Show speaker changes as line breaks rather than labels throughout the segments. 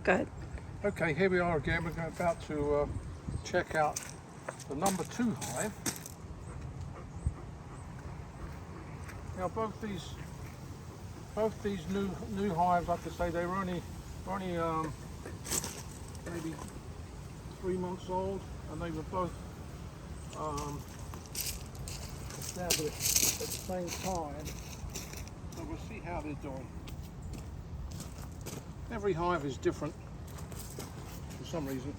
Good.
Okay, here we are again. We're about to check out the number 2 hive. Now both these new hives, like I say, they were only maybe 3 months old, and they were both established at the same time. So we'll see how they're doing. Every hive is different for some reason.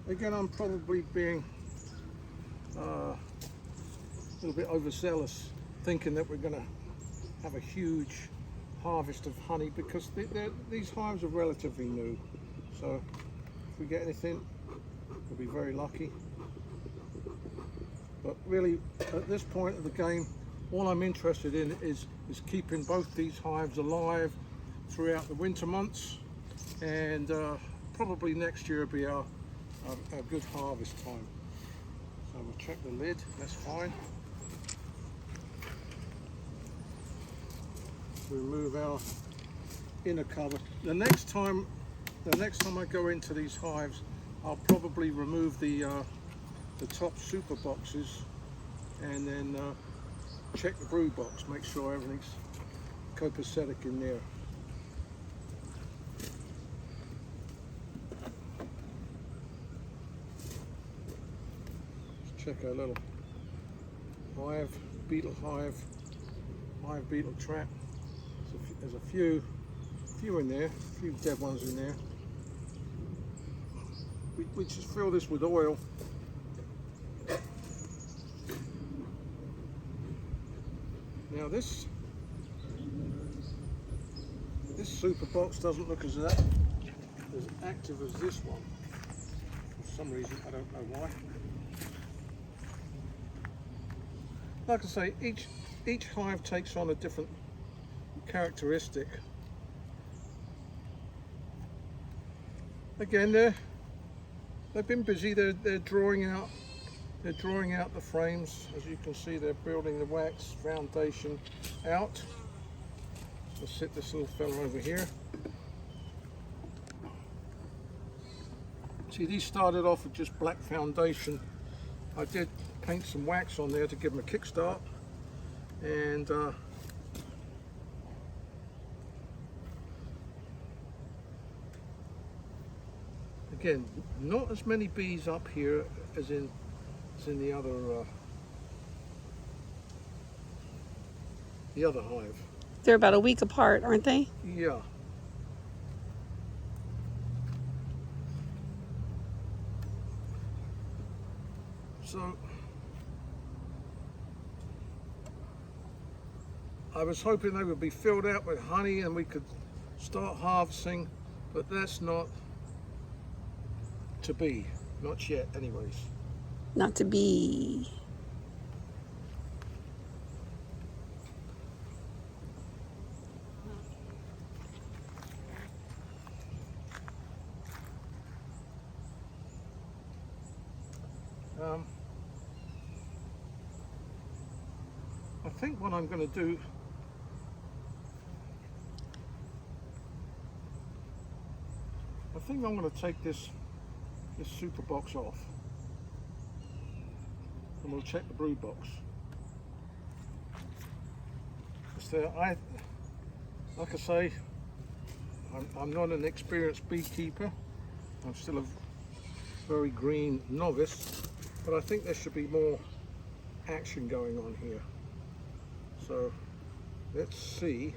Again, I'm probably being a little bit overzealous, thinking that we're going to have a huge harvest of honey, because these hives are relatively new. So if we get anything, we'll be very lucky. But really, at this point of the game, all I'm interested in is keeping both these hives alive throughout the winter months, and probably next year will be our good harvest time. So we'll check the lid, that's fine. Remove our inner cover. The next time I go into these hives, I'll probably remove the top super boxes, and then check the brood box, make sure everything's copacetic in there. Check our little hive, beetle hive beetle trap. There's a few in there, a few dead ones in there. We just fill this with oil. Now this super box doesn't look as active as this one. For some reason, I don't know why. Like I say, each hive takes on a different characteristic. Again, they've been busy. They're drawing out the frames. As you can see, they're building the wax foundation out. We'll sit this little fella over here. See, these started off with just black foundation. I did paint some wax on there to give them a kickstart, and again, not as many bees up here as in the other hive.
They're about a week apart, aren't they?
Yeah. So I was hoping they would be filled out with honey and we could start harvesting, but that's not to be, not yet anyways.
Not to be.
I think what I'm going to do, I think I'm going to take this super box off, and we'll check the brood box. Like I say, I'm not an experienced beekeeper. I'm still a very green novice, but I think there should be more action going on here. So let's see.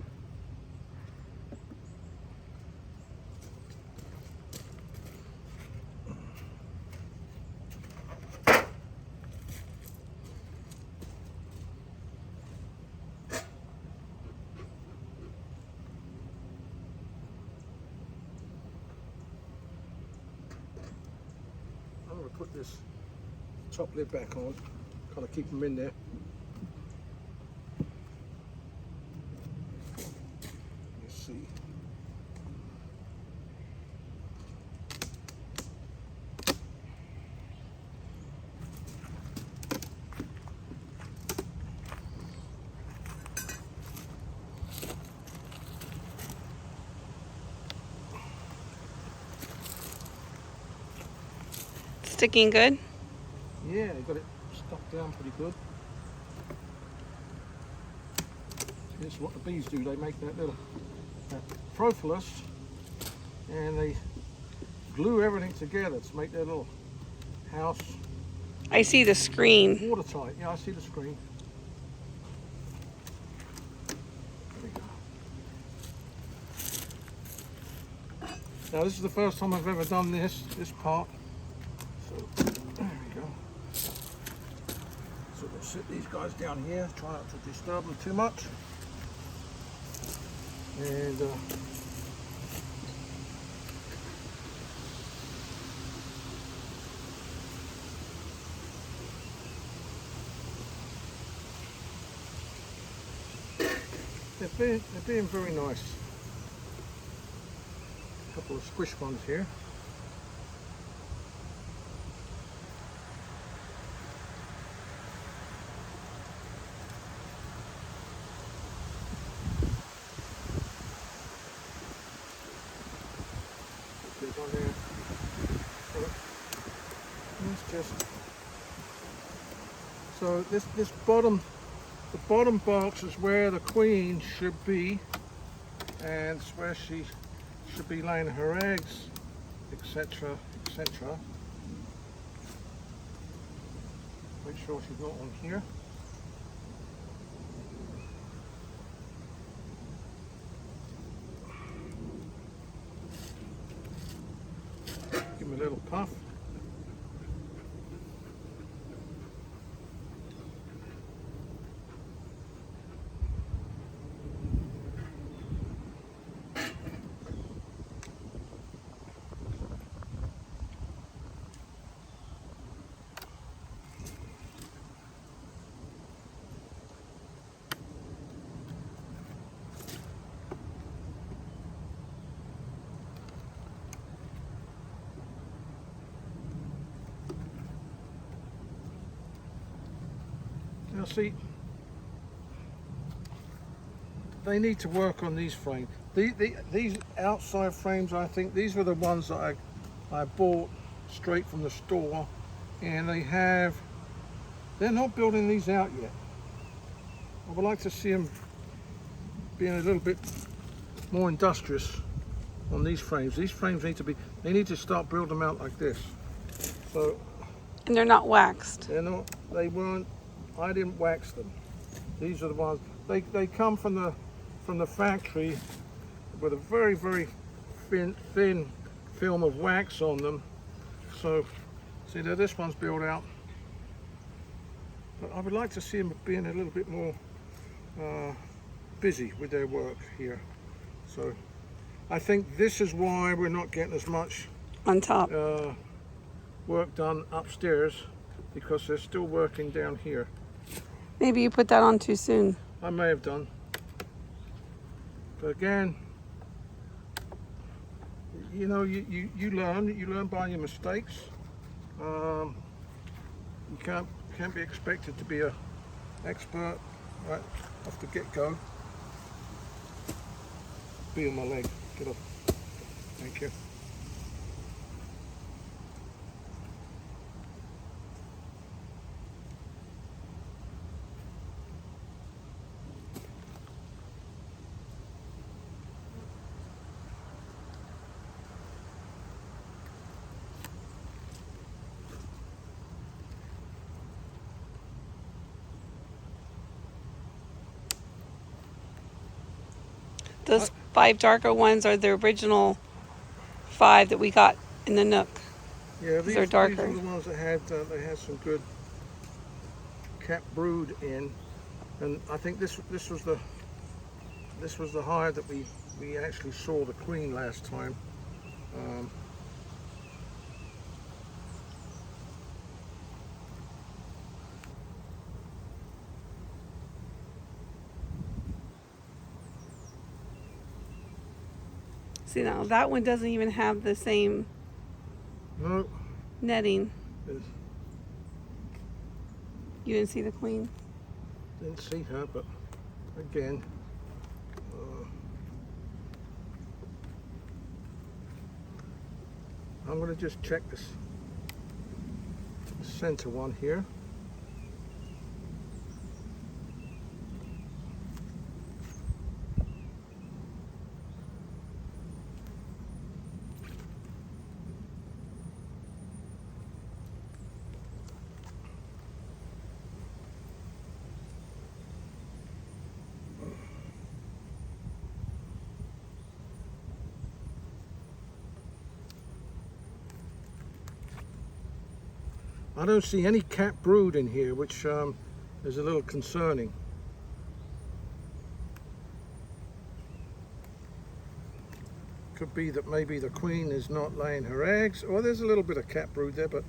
I'm going to put this top lid back on, kind of keep them in there. Let's see.
sticking good?
Yeah, got it stuck down pretty good. This is what the bees do. They make that little propolis, and they glue everything together to make their little house
I see the screen.
watertight. Yeah, I see the screen. There we go. Now this is the first time I've ever done this part. So there we go. So we'll sit these guys down here, try not to disturb them too much. And they're being very nice. A couple of squish ones here. Put it on there. It's just so this bottom. The bottom box is where the queen should be, and it's where she should be laying her eggs, etc., etc. Make sure she's not on here. Give me a little puff. Now see, they need to work on these frames. These outside frames, I think these were the ones that I bought straight from the store, and they're not building these out yet. I would like to see them being a little bit more industrious on these frames. These frames they need to start building them out like this. So,
And they're not waxed.
I didn't wax them. These are the ones, they come from the factory with a very, very thin film of wax on them. So, see there, this one's built out. But I would like to see them being a little bit more busy with their work here. So, I think this is why we're not getting as much
On top.
work done upstairs, because they're still working down here.
Maybe you put that on too soon.
I may have done. But again, you know, you learn by your mistakes. You can't be expected to be an expert right off the get-go. Be on my leg. Get off. Thank you.
Those 5 darker ones are the original 5 that we got in the Nook.
Yeah,
They're darker.
These are the ones that they had some good cap brood in, and I think this was the hive that we actually saw the queen last time.
See, now that one doesn't even have the same
No,
netting.
there's-
You didn't see the queen?
didn't see her, but again, I'm going to just check this center one here. I don't see any capped brood in here, which is a little concerning. Could be that maybe the queen is not laying her eggs, or there's a little bit of capped brood there, but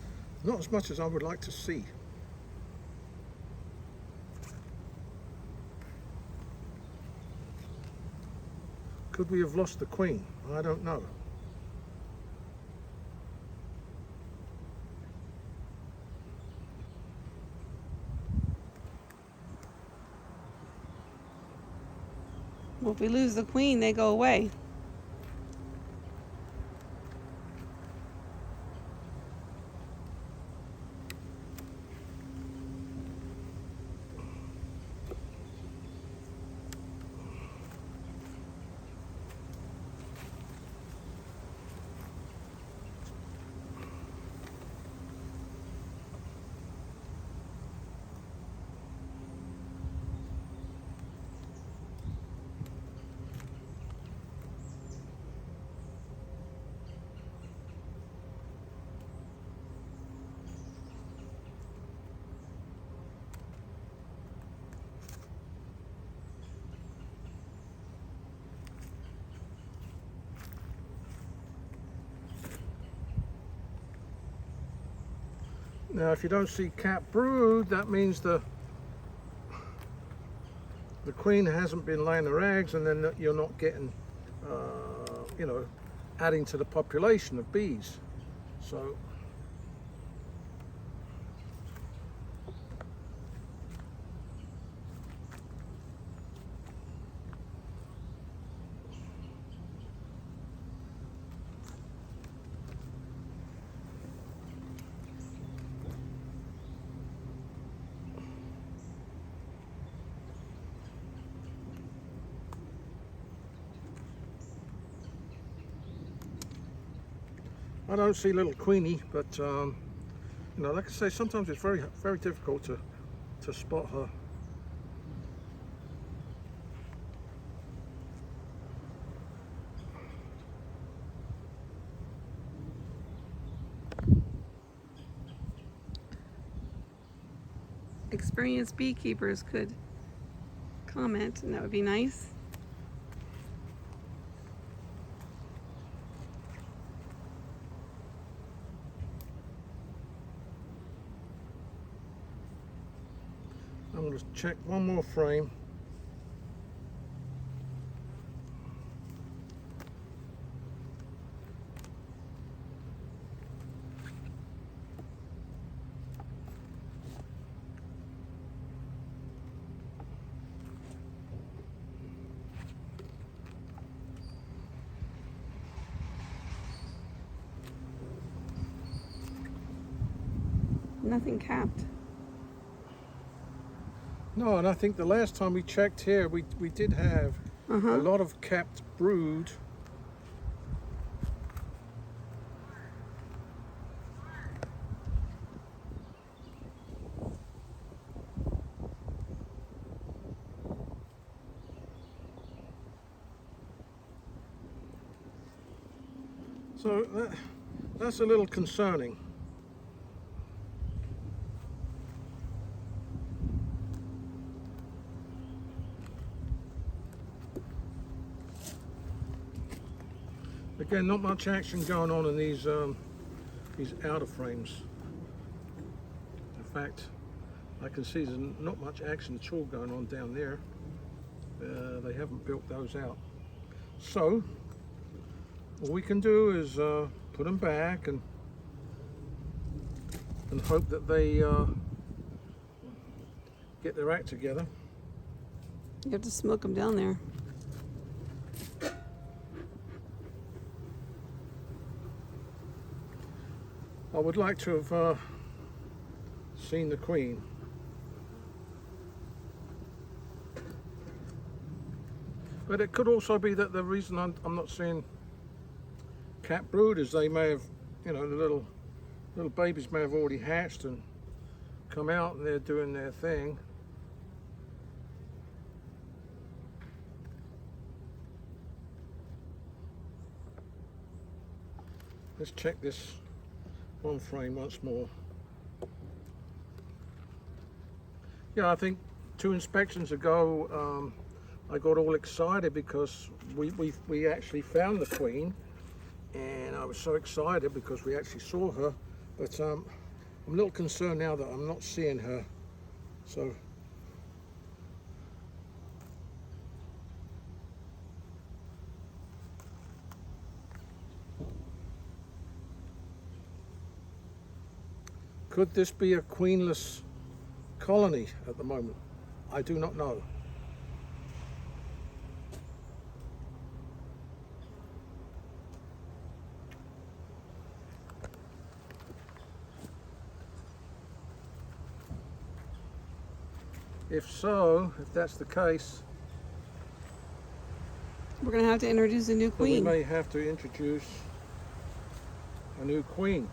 not as much as I would like to see. Could we have lost the queen? I don't know.
Well, if we lose the queen, they go away.
Now, if you don't see capped brood, that means the queen hasn't been laying her eggs, and then you're not getting, you know, adding to the population of bees. So I don't see little Queenie, but you know, like I say, sometimes it's very difficult to spot her.
Experienced beekeepers could comment, and that would be nice.
I'm going to check one more frame.
Nothing capped.
No, and I think the last time we checked here, we did have a lot of capped brood. So that's a little concerning. Again, not much action going on in these outer frames. In fact, I can see there's not much action at all going on down there. They haven't built those out. So, all we can do is put them back and hope that they get their act together.
You have to smoke them down there.
I would like to have seen the queen. But it could also be that the reason I'm not seeing cat brooders, they may have, you know, the little babies may have already hatched and come out and they're doing their thing. Let's check this one frame once more. Yeah, I think 2 inspections ago I got all excited because we actually found the queen, and I was so excited because we actually saw her, but I'm a little concerned now that I'm not seeing her. So could this be a queenless colony at the moment? I do not know. If so, if that's the case,
We're going to have to introduce a new
then we
queen.
may have to introduce a new queen.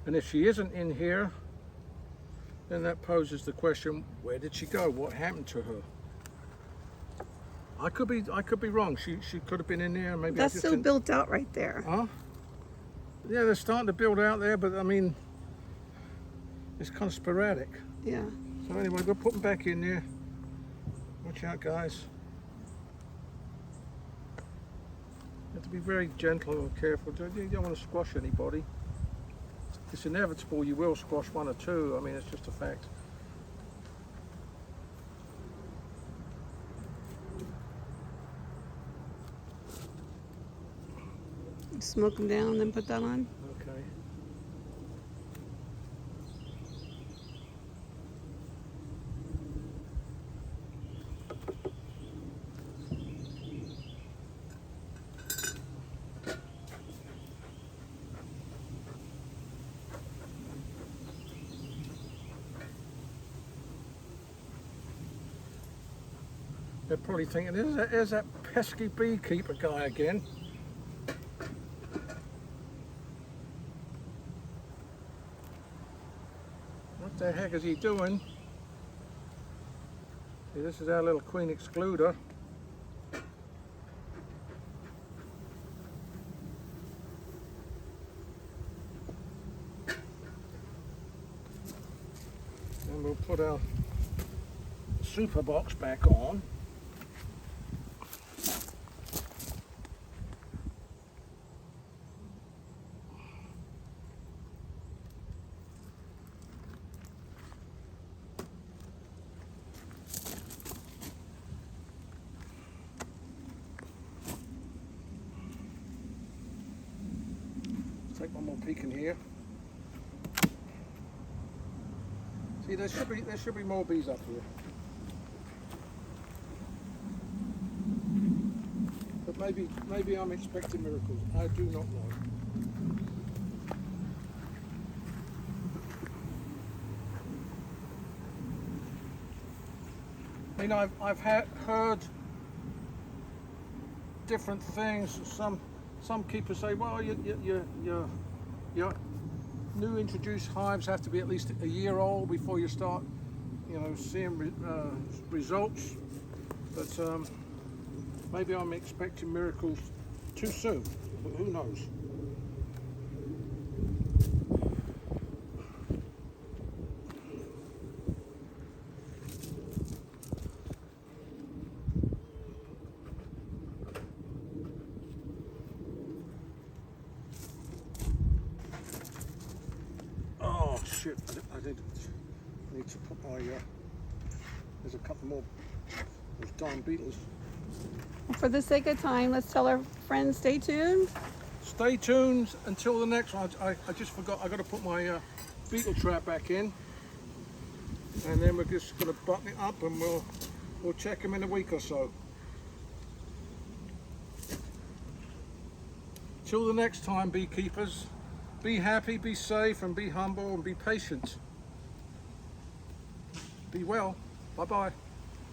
And if she isn't in here, then that poses the question, where did she go? What happened to her? I could be wrong. She could have been in there. Maybe
That's
I just
still
didn't...
built out right there.
Huh? Yeah, they're starting to build out there, but I mean, it's kind of sporadic.
Yeah.
So anyway, we'll put them back in there. Watch out, guys. You have to be very gentle and careful. You don't want to squash anybody. It's inevitable you will squash 1 or 2. I mean, it's just a fact.
Smoke them down, then put that on.
Okay. They're probably thinking, there's that pesky beekeeper guy again. What the heck is he doing? See, this is our little queen excluder. And we'll put our super box back on. Take one more peek in here. See, there should be more bees up here. But maybe I'm expecting miracles. I do not know. You know, I've heard different things. Some keepers say, well, your new introduced hives have to be at least a year old before you start, you know, seeing results. But maybe I'm expecting miracles too soon. But who knows? shit, I need to put my, there's a couple more of those darn beetles.
Well, for the sake of time, let's tell our friends stay tuned.
Stay tuned until the next one. I just forgot, I got to put my beetle trap back in. And then we're just going to button it up and we'll check them in a week or so. Till the next time, beekeepers, be happy, be safe, and be humble, and be patient. Be well. Bye-bye.